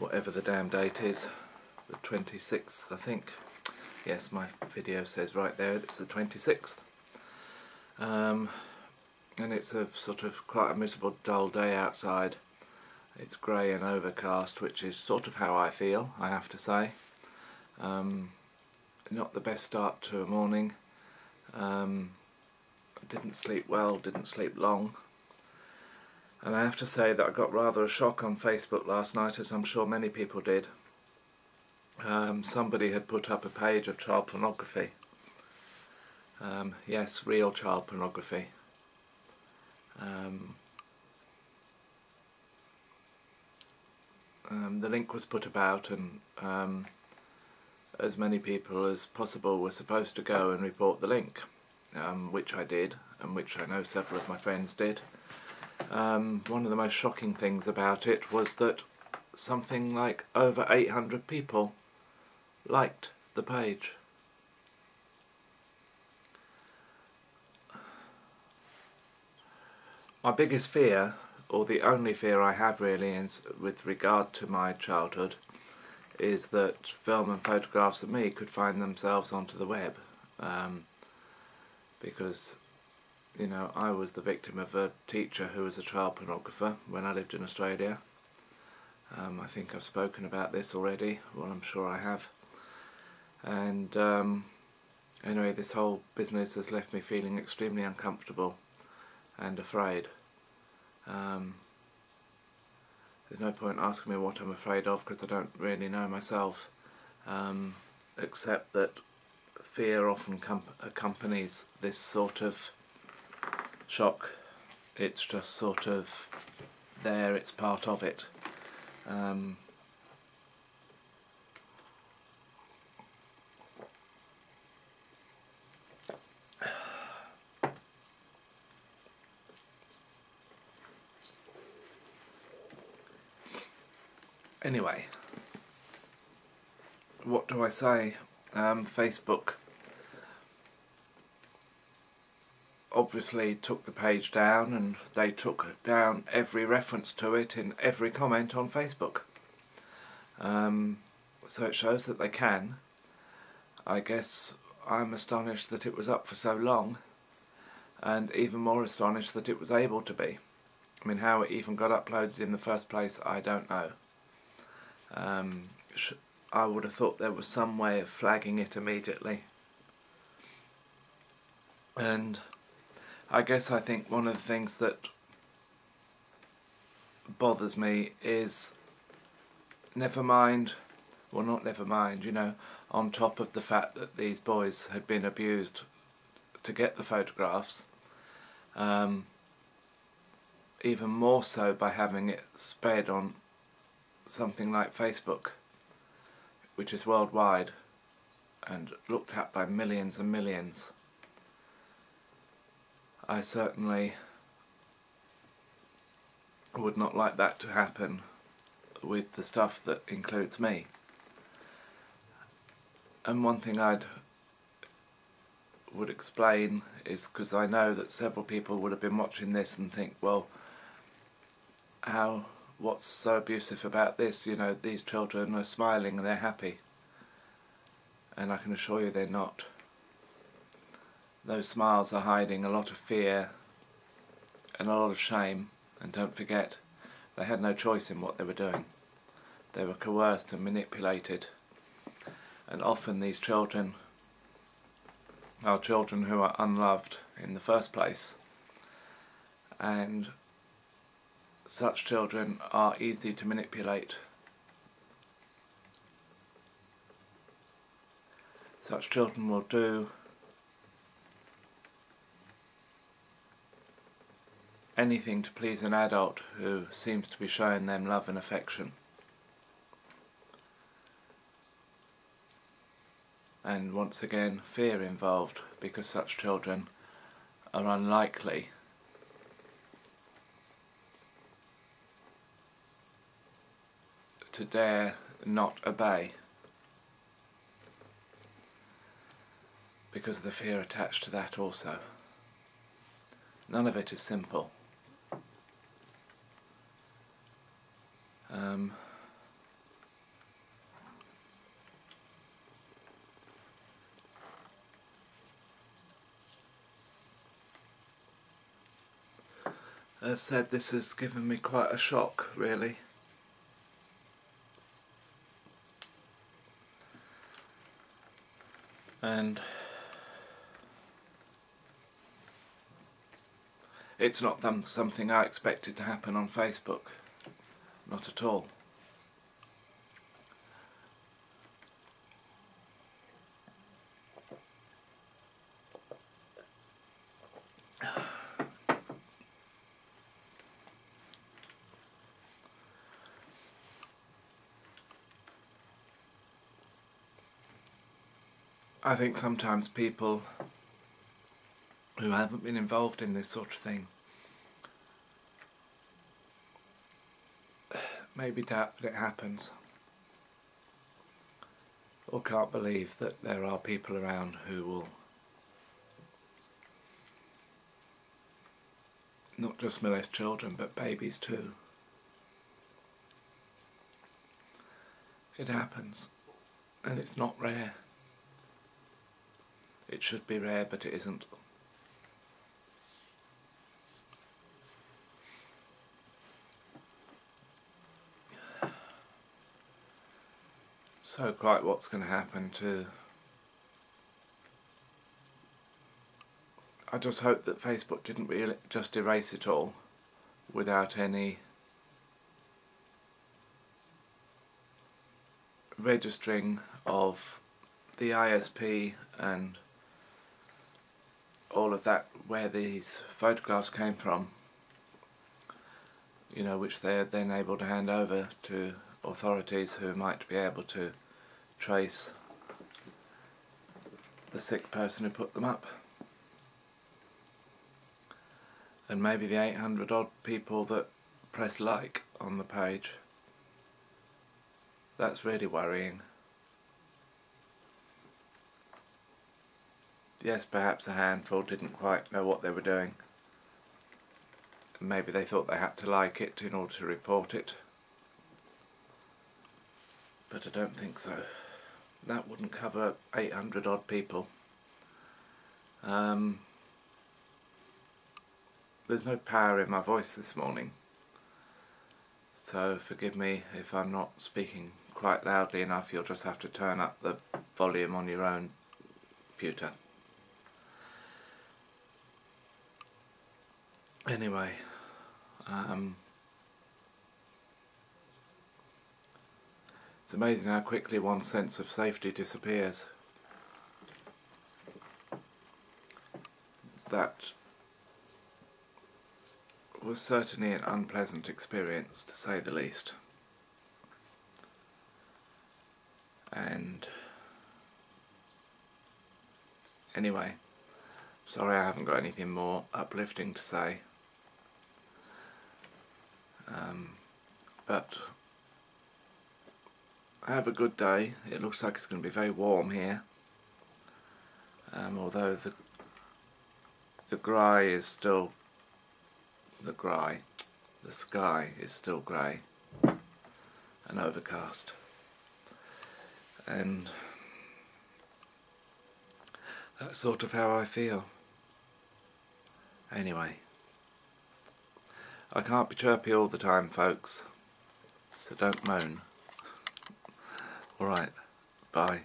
whatever the damn date is, the 26th I think. Yes, my video says right there it's the 26th. And it's a sort of quite a miserable, dull day outside. It's grey and overcast, which is sort of how I feel, I have to say. Not the best start to a morning. Didn't sleep well, didn't sleep long. And I have to say that I got rather a shock on Facebook last night, as I'm sure many people did. Somebody had put up a page of child pornography. Yes, real child pornography. The link was put about, and as many people as possible were supposed to go and report the link, which I did, and which I know several of my friends did. One of the most shocking things about it was that something like over 800 people liked the page. My biggest fear, or the only fear I have really is with regard to my childhood, is that film and photographs of me could find themselves onto the web, because, you know, I was the victim of a teacher who was a child pornographer when I lived in Australia. I think I've spoken about this already, well I'm sure I have. And anyway, this whole business has left me feeling extremely uncomfortable and afraid. There's no point asking me what I'm afraid of, because I don't really know myself, except that fear often accompanies this sort of shock. It's just sort of there, it's part of it. Anyway, what do I say? Facebook obviously took the page down, and they took down every reference to it in every comment on Facebook. So it shows that they can. I guess I'm astonished that it was up for so long, and even more astonished that it was able to be. I mean, how it even got uploaded in the first place, I don't know. I would have thought there was some way of flagging it immediately. And I guess I think one of the things that bothers me is, never mind, well not never mind, you know, on top of the fact that these boys had been abused to get the photographs, even more so by having it spread on something like Facebook, which is worldwide and looked at by millions and millions. I certainly would not like that to happen with the stuff that includes me. And one thing would explain is, because I know that several people would have been watching this and think, well, what's so abusive about this? You know, these children are smiling and they're happy. And I can assure you they're not. Those smiles are hiding a lot of fear and a lot of shame. And don't forget, they had no choice in what they were doing. They were coerced and manipulated. And often these children are children who are unloved in the first place. And such children are easy to manipulate. Such children will do anything to please an adult who seems to be showing them love and affection. And once again, fear involved, because such children are unlikely to dare not obey, because of the fear attached to that also. None of it is simple. As I said, this has given me quite a shock, really. And it's not something I expected to happen on Facebook. Not at all. I think sometimes people who haven't been involved in this sort of thing maybe doubt that it happens, or can't believe that there are people around who will not just molest children but babies too. It happens, and it's not rare. It should be rare, but it isn't. So quite what's going to happen to... I just hope that Facebook didn't really just erase it all without any registering of the ISP and all of that, where these photographs came from, you know, which they're then able to hand over to authorities who might be able to trace the sick person who put them up. And maybe the 800 odd people that press like on the page. That's really worrying. Yes, perhaps a handful didn't quite know what they were doing. Maybe they thought they had to like it in order to report it. But I don't think so. That wouldn't cover 800 odd people. There's no power in my voice this morning, so forgive me if I'm not speaking quite loudly enough. You'll just have to turn up the volume on your own computer. Anyway, it's amazing how quickly one's sense of safety disappears. That was certainly an unpleasant experience, to say the least. And anyway, sorry I haven't got anything more uplifting to say. But have a good day. It looks like it's going to be very warm here. Although the sky is still grey and overcast, and that's sort of how I feel. Anyway, I can't be chirpy all the time, folks, so don't moan. Alright, bye.